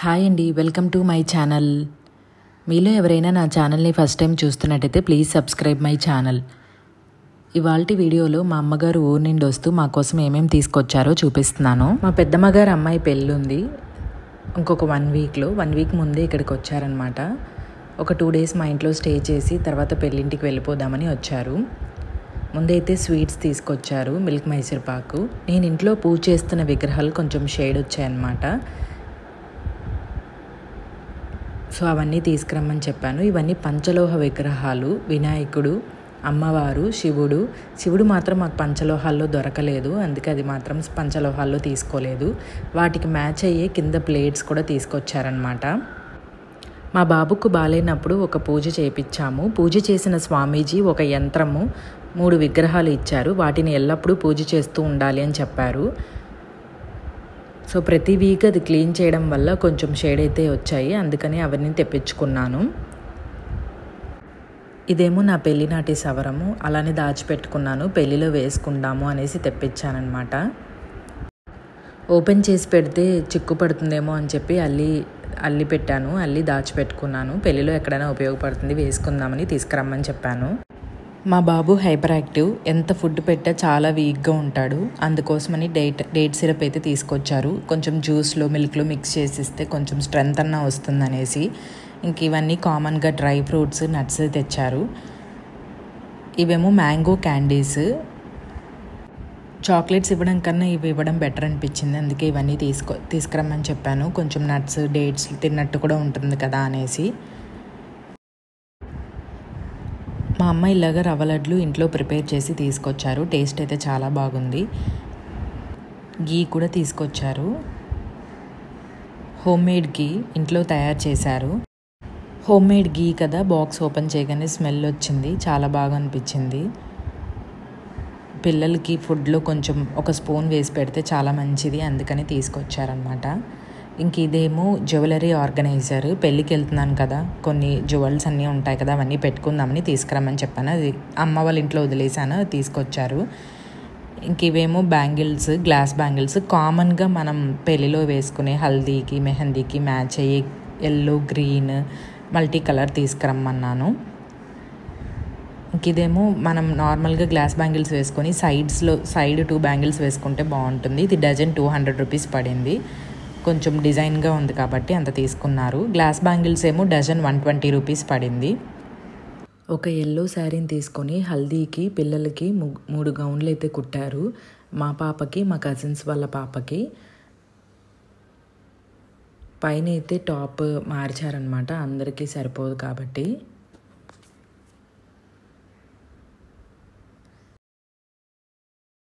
Hi అండి, welcome to my channel. మీలో ఎవరైనా నా ఛానల్ని ఫస్ట్ టైం చూస్తున్నట్టయితే ప్లీజ్ సబ్స్క్రైబ్ మై ఛానల్. ఇవాల్టి వీడియోలో మా అమ్మగారు ఊరు నుండి వస్తూ మా కోసం ఏమేమి తీసుకొచ్చారో చూపిస్తున్నాను. మా పెద్దమ్మగారు అమ్మాయి పెళ్ళి ఉంది ఇంకొక 1 వీక్ ముందే ఇక్కడికి వచ్చారనమాట. ఒక 2 డేస్ మా ఇంట్లో స్టే చేసి తర్వాత పెళ్ళింటికి వెళ్ళిపోదామని వచ్చారు. ముందైతే స్వీట్స్ తీసుకొచ్చారు, మిల్క్ మైసూర్ పాకు. నేను ఇంట్లో పూజ చేస్తున్న విగ్రహాలు కొంచెం షేడ్ వచ్చాయన్నమాట. సో అవన్నీ తీసుకురమ్మని చెప్పాను. ఇవన్నీ పంచలోహ విగ్రహాలు, వినాయకుడు, అమ్మవారు, శివుడు మాత్రం మాకు పంచలోహాల్లో దొరకలేదు, అందుకే అది మాత్రం పంచలోహాల్లో తీసుకోలేదు. వాటికి మ్యాచ్ అయ్యే కింద ప్లేట్స్ కూడా తీసుకొచ్చారనమాట. మా బాబుకు బాలేనప్పుడు ఒక పూజ చేయించాము. పూజ చేసిన స్వామీజీ ఒక యంత్రము 3 విగ్రహాలు ఇచ్చారు. వాటిని ఎల్లప్పుడూ పూజ చేస్తూ ఉండాలి అని చెప్పారు. సో ప్రతి వీక్ అది క్లీన్ చేయడం వల్ల కొంచెం షేడ్ అయితే వచ్చాయి, అందుకని అవన్నీ తెప్పించుకున్నాను. ఇదేమో నా పెళ్లి నాటి సవరము, అలానే దాచిపెట్టుకున్నాను, పెళ్ళిలో వేసుకుందాము అనేసి తెప్పించానమాట. ఓపెన్ చేసి పెడితే చిక్కు పడుతుందేమో అని చెప్పి అల్లి పెట్టాను, అల్లి దాచిపెట్టుకున్నాను. పెళ్ళిలో ఎక్కడైనా ఉపయోగపడుతుంది, వేసుకుందామని తీసుకురమ్మని చెప్పాను. మా బాబు హైపర్ యాక్టివ్, ఎంత ఫుడ్ పెట్టా చాలా వీక్గా ఉంటాడు. అందుకోసమని డేట్ సిరప్ అయితే తీసుకొచ్చారు. కొంచెం జ్యూస్లో మిల్క్లో మిక్స్ చేసిస్తే కొంచెం స్ట్రెంత్ అన్న వస్తుందనేసి. ఇంక ఇవన్నీ కామన్గా డ్రై ఫ్రూట్స్, నట్స్ తెచ్చారు. ఇవేమో మ్యాంగో క్యాండీస్. చాక్లెట్స్ ఇవ్వడం కన్నా ఇవి ఇవ్వడం బెటర్ అనిపించింది, అందుకే ఇవన్నీ తీసుకురమ్మని చెప్పాను. కొంచెం నట్స్, డేట్స్ తిన్నట్టు కూడా ఉంటుంది కదా అనేసి. మా అమ్మ ఇలాగా రవ్వ లడ్లు ఇంట్లో ప్రిపేర్ చేసి తీసుకొచ్చారు. టేస్ట్ అయితే చాలా బాగుంది. గీ కూడా తీసుకొచ్చారు, హోమ్మేడ్ గీ ఇంట్లో తయారు చేశారు. హోమ్మేడ్ గీ కదా, బాక్స్ ఓపెన్ చేయగానే స్మెల్ వచ్చింది, చాలా బాగా అనిపించింది. పిల్లలకి ఫుడ్లో కొంచెం ఒక స్పూన్ వేసి పెడితే చాలా మంచిది, అందుకని తీసుకొచ్చారనమాట. ఇంక ఇదేమో జ్యువెలరీ ఆర్గనైజర్. పెళ్ళికి వెళ్తున్నాను కదా, కొన్ని జ్యువెల్స్ అన్నీ ఉంటాయి కదా, అవన్నీ పెట్టుకుందామని తీసుకురమ్మని చెప్పాను. అది అమ్మ వాళ్ళ ఇంట్లో వదిలేసాను, తీసుకొచ్చారు. ఇంక ఇవేమో బ్యాంగిల్స్, గ్లాస్ బ్యాంగిల్స్. కామన్గా మనం పెళ్ళిలో వేసుకునే హల్దీకి, మెహందీకి మ్యాచ్ అయ్యే ఎల్లో, గ్రీన్, మల్టీ కలర్ తీసుకురమ్మన్నాను. ఇంక ఇదేమో మనం నార్మల్గా గ్లాస్ బ్యాంగిల్స్ వేసుకొని సైడ్ 2 బ్యాంగిల్స్ వేసుకుంటే బాగుంటుంది. ఇది డజన్ 200 రూపీస్ పడింది. కొంచెం డిజైన్గా ఉంది కాబట్టి అంత తీసుకున్నారు. గ్లాస్ బ్యాంగిల్స్ ఏమో డజన్ 120 రూపీస్ పడింది. ఒక ఎల్లో శారీని తీసుకొని హల్దీకి పిల్లలకి 3 గౌన్లు అయితే కుట్టారు. మా పాపకి, మా కజిన్స్ వాళ్ళ పాపకి. పైన అయితే టాప్ మార్చారనమాట, అందరికీ సరిపోదు కాబట్టి.